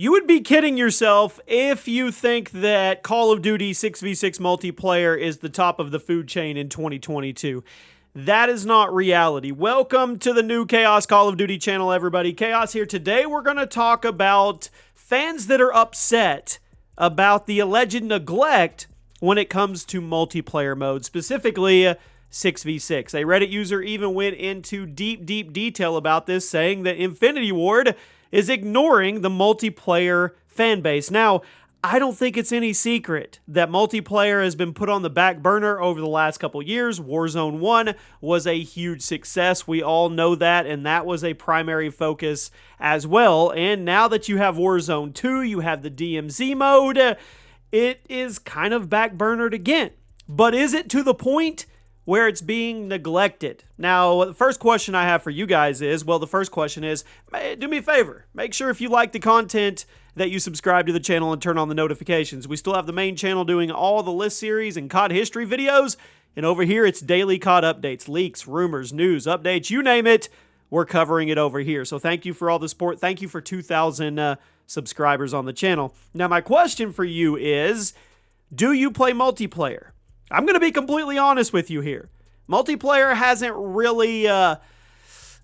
You would be kidding yourself if you think that Call of Duty 6v6 multiplayer is the top of the food chain in 2022. That is not reality. Welcome to the new Chaos Call of Duty channel, everybody. Chaos here. Today we're going to talk about fans that are upset about the alleged neglect when it comes to multiplayer mode, specifically 6v6. A Reddit user even went into deep detail about this, saying that Infinity Ward is ignoring the multiplayer fan base. Now, I don't think it's any secret that multiplayer has been put on the back burner over the last couple years. Warzone 1 was a huge success. We all know that, and that was a primary focus as well. And now that you have Warzone 2, you have the DMZ mode, it is kind of back burnered again. But is it to the point where it's being neglected? Now, the first question I have for you guys is, do me a favor. Make sure if you like the content that you subscribe to the channel and turn on the notifications. We still have the main channel doing all the list series and COD history videos, and over here it's daily COD updates, leaks, rumors, news, updates, you name it, we're covering it over here. So thank you for all the support. Thank you for 2,000 subscribers on the channel. Now, my question for you is, do you play multiplayer? I'm going to be completely honest with you here. Multiplayer hasn't really,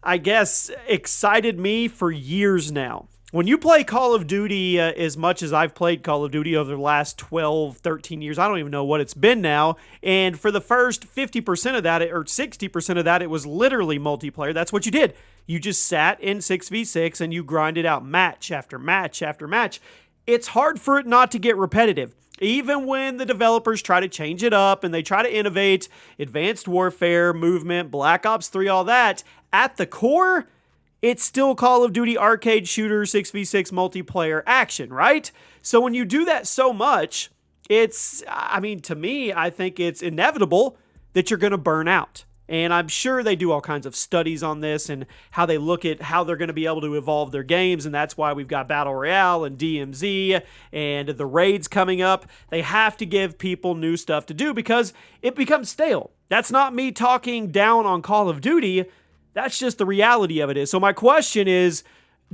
excited me for years now. When you play Call of Duty as much as I've played Call of Duty over the last 12, 13 years, I don't even know what it's been now, and for the first 50% of that, or 60% of that, it was literally multiplayer. That's what you did. You just sat in 6v6 and you grinded out match after match after match. It's hard for it not to get repetitive. Even when the developers try to change it up and they try to innovate, Advanced Warfare, Movement, Black Ops 3, all that, at the core, it's still Call of Duty arcade shooter 6v6 multiplayer action, right? So when you do that so much, to me, I think it's inevitable that you're going to burn out. And I'm sure they do all kinds of studies on this and how they look at how they're going to be able to evolve their games. And that's why we've got Battle Royale and DMZ and the raids coming up. They have to give people new stuff to do because it becomes stale. That's not me talking down on Call of Duty. That's just the reality of it is. So my question is,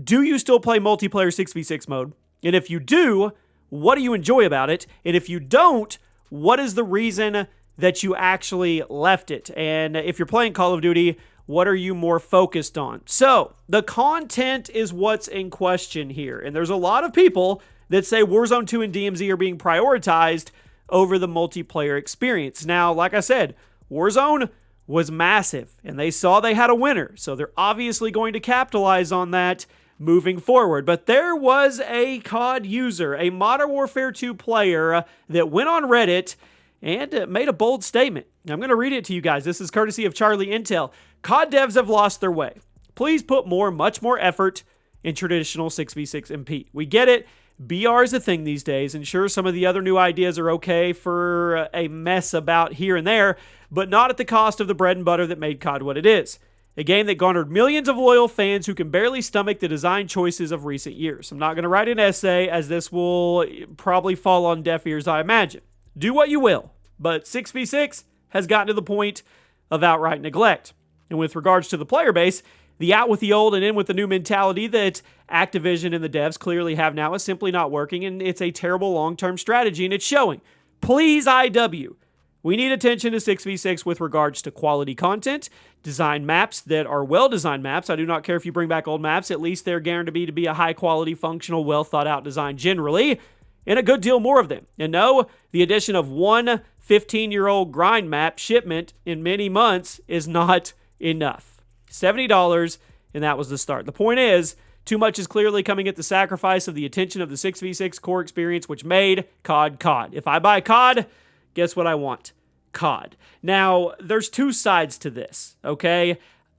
do you still play multiplayer 6v6 mode? And if you do, what do you enjoy about it? And if you don't, what is the reason that you actually left it? And if you're playing Call of Duty, what are you more focused on? So the content is what's in question here. And there's a lot of people that say Warzone 2 and DMZ are being prioritized over the multiplayer experience. Now, like I said, Warzone was massive and they saw they had a winner. So they're obviously going to capitalize on that moving forward. But there was a COD user, a Modern Warfare 2 player that went on Reddit and made a bold statement. I'm going to read it to you guys. This is courtesy of Charlie Intel. COD devs have lost their way. Please put much more effort in traditional 6v6 MP. We get it. BR is a thing these days, and sure, some of the other new ideas are okay for a mess about here and there, but not at the cost of the bread and butter that made COD what it is. A game that garnered millions of loyal fans who can barely stomach the design choices of recent years. I'm not going to write an essay, as this will probably fall on deaf ears, I imagine. Do what you will, but 6v6 has gotten to the point of outright neglect. And with regards to the player base, the out with the old and in with the new mentality that Activision and the devs clearly have now is simply not working, and it's a terrible long-term strategy, and it's showing. Please, IW, we need attention to 6v6 with regards to quality content, design maps that are well-designed maps. I do not care if you bring back old maps. At least they're guaranteed to be a high-quality, functional, well-thought-out design generally, and a good deal more of them. And no, the addition of one 15-year-old grind map shipment in many months is not enough. $70, and that was the start. The point is, too much is clearly coming at the sacrifice of the attention of the 6v6 core experience, which made COD COD. If I buy COD, guess what I want? COD. Now, there's two sides to this, okay?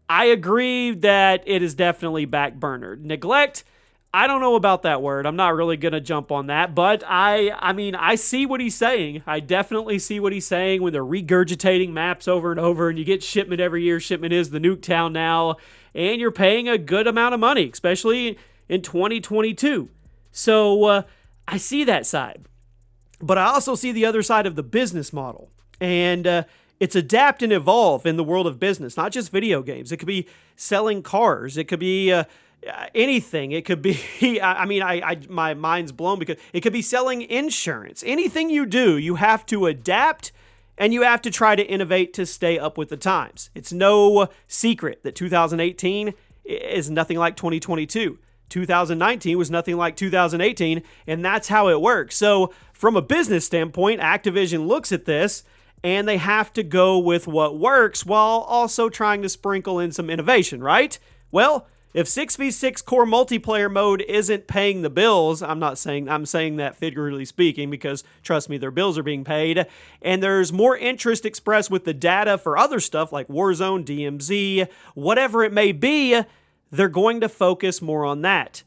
I agree that it is definitely backburnered. Neglect, I don't know about that word. I'm not really going to jump on that, but I see what he's saying. I definitely see what he's saying when they're regurgitating maps over and over, and you get shipment every year. Shipment is the nuke town now, and you're paying a good amount of money, especially in 2022. So I see that side, but I also see the other side of the business model, and it's adapt and evolve in the world of business, not just video games. It could be selling cars. It could be anything. It could be, my mind's blown because it could be selling insurance. Anything you do, you have to adapt and you have to try to innovate to stay up with the times. It's no secret that 2018 is nothing like 2022. 2019 was nothing like 2018, and that's how it works. So from a business standpoint, Activision looks at this and they have to go with what works while also trying to sprinkle in some innovation, right? Well, if 6v6 core multiplayer mode isn't paying the bills, I'm saying that figuratively speaking because trust me, their bills are being paid, and there's more interest expressed with the data for other stuff like Warzone, DMZ, whatever it may be, they're going to focus more on that.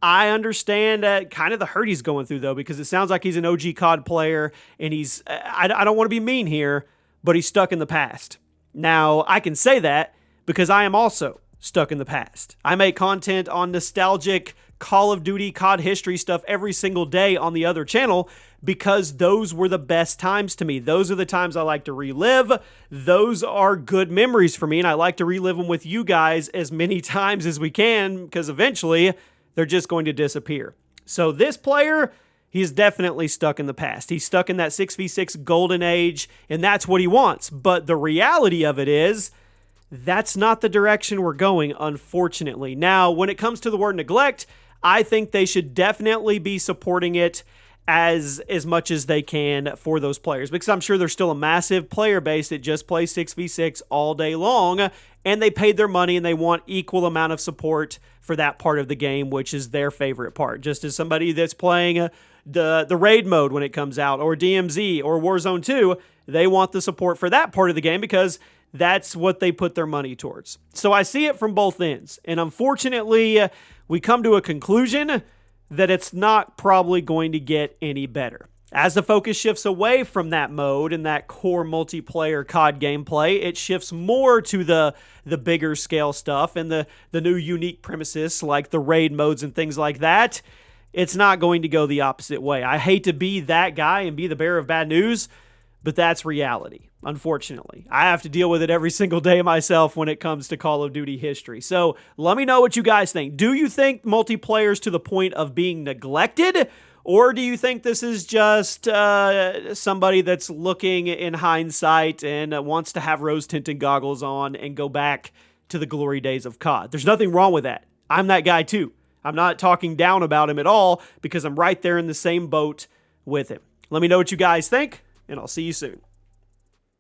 I understand kind of the hurt he's going through though, because it sounds like he's an OG COD player and I don't want to be mean here, but he's stuck in the past. Now, I can say that because I am also stuck in the past. I make content on nostalgic Call of Duty COD history stuff every single day on the other channel because those were the best times to me. Those are the times I like to relive. Those are good memories for me, and I like to relive them with you guys as many times as we can because eventually they're just going to disappear. So this player, he's definitely stuck in the past. He's stuck in that 6v6 golden age, and that's what he wants. But the reality of it is, that's not the direction we're going, unfortunately. Now, when it comes to the word neglect, I think they should definitely be supporting it as much as they can for those players, because I'm sure there's still a massive player base that just plays 6v6 all day long, and they paid their money and they want equal amount of support for that part of the game, which is their favorite part. Just as somebody that's playing the raid mode when it comes out, or DMZ, or Warzone 2, they want the support for that part of the game because that's what they put their money towards. So I see it from both ends. And unfortunately, we come to a conclusion that it's not probably going to get any better. As the focus shifts away from that mode and that core multiplayer COD gameplay, it shifts more to the bigger scale stuff and the new unique premises like the raid modes and things like that. It's not going to go the opposite way. I hate to be that guy and be the bearer of bad news, but that's reality. Unfortunately, I have to deal with it every single day myself when it comes to Call of Duty history. So let me know what you guys think. Do you think multiplayer's to the point of being neglected? Or do you think this is just somebody that's looking in hindsight and wants to have rose-tinted goggles on and go back to the glory days of COD? There's nothing wrong with that. I'm that guy too. I'm not talking down about him at all because I'm right there in the same boat with him. Let me know what you guys think, and I'll see you soon.